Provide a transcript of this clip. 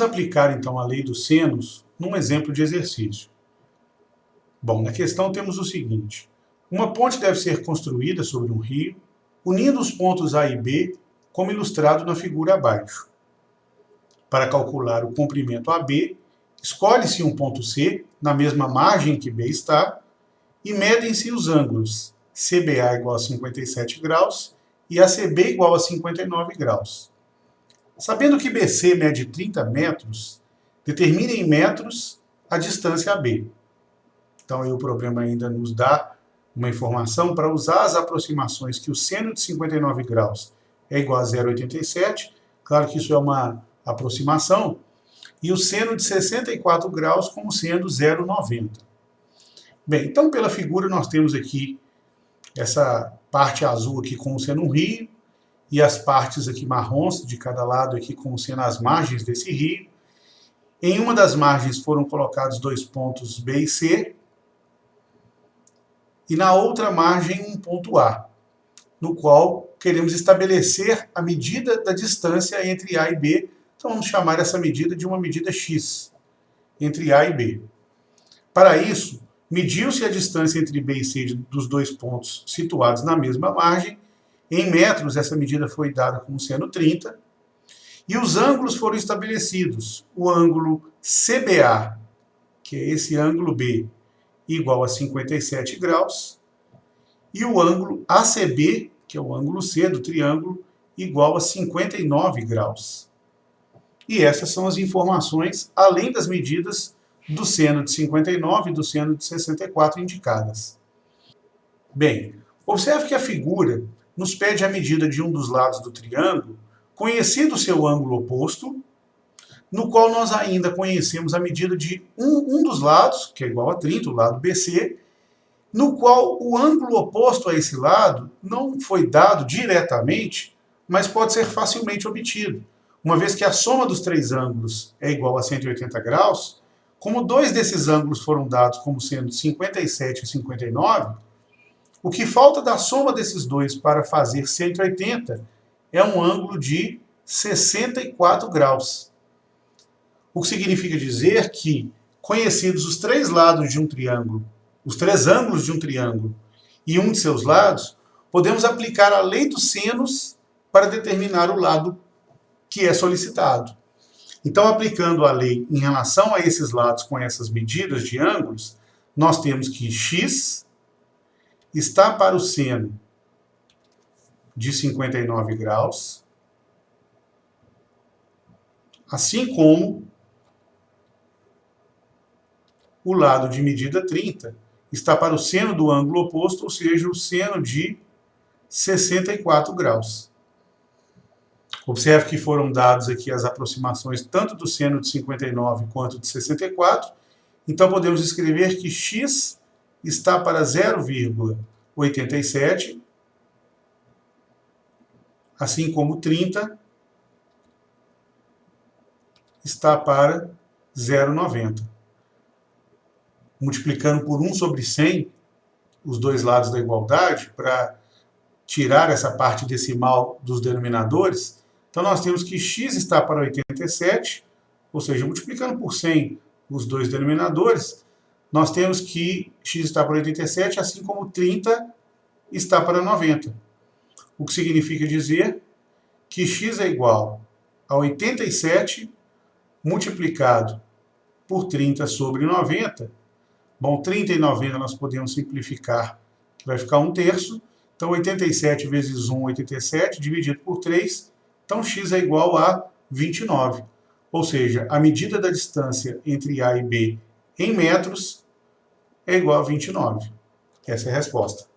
Vamos aplicar então a lei dos senos num exemplo de exercício. Bom, na questão temos o seguinte: uma ponte deve ser construída sobre um rio, unindo os pontos A e B, como ilustrado na figura abaixo. Para calcular o comprimento AB, escolhe-se um ponto C, na mesma margem que B está, e medem-se os ângulos CBA igual a 57 graus e ACB igual a 59 graus. Sabendo que BC mede 30 metros, determine em metros a distância AB. Então, aí o problema ainda nos dá uma informação para usar as aproximações que o seno de 59 graus é igual a 0,87. Claro que isso é uma aproximação. E o seno de 64 graus como sendo 0,90. Bem, então pela figura nós temos aqui essa parte azul aqui como sendo um rio, e as partes aqui marrons de cada lado aqui como sendo as margens desse rio. Em uma das margens foram colocados dois pontos B e C, e na outra margem um ponto A, no qual queremos estabelecer a medida da distância entre A e B. Então vamos chamar essa medida de uma medida X, entre A e B. Para isso, mediu-se a distância entre B e C dos dois pontos situados na mesma margem. Em metros, essa medida foi dada como sendo 30. E os ângulos foram estabelecidos. O ângulo CBA, que é esse ângulo B, igual a 57 graus. E o ângulo ACB, que é o ângulo C do triângulo, igual a 59 graus. E essas são as informações, além das medidas do seno de 59 e do seno de 64 indicadas. Bem, observe que a figura nos pede a medida de um dos lados do triângulo, conhecido o seu ângulo oposto, no qual nós ainda conhecemos a medida de um dos lados, que é igual a 30, o lado BC, no qual o ângulo oposto a esse lado não foi dado diretamente, mas pode ser facilmente obtido. Uma vez que a soma dos três ângulos é igual a 180 graus, como dois desses ângulos foram dados como sendo 57 e 59, o que falta da soma desses dois para fazer 180 é um ângulo de 64 graus. O que significa dizer que, conhecidos os três lados de um triângulo, os três ângulos de um triângulo e um de seus lados, podemos aplicar a lei dos senos para determinar o lado que é solicitado. Então, aplicando a lei em relação a esses lados com essas medidas de ângulos, nós temos que x está para o seno de 59 graus, assim como o lado de medida 30 está para o seno do ângulo oposto, ou seja, o seno de 64 graus. Observe que foram dados aqui as aproximações tanto do seno de 59 quanto de 64. Então podemos escrever que x está para 0,87, assim como 30 está para 0,90. Multiplicando por 1 sobre 100 os dois lados da igualdade, para tirar essa parte decimal dos denominadores, então nós temos que x está para 87, ou seja, multiplicando por 100 os dois denominadores, nós temos que x está para 87, assim como 30 está para 90. O que significa dizer que x é igual a 87 multiplicado por 30 sobre 90. Bom, 30 e 90 nós podemos simplificar, que vai ficar 1/3. Então, 87 vezes 1, 87, dividido por 3. Então, x é igual a 29. Ou seja, a medida da distância entre A e B em metros é igual a 29. Essa é a resposta.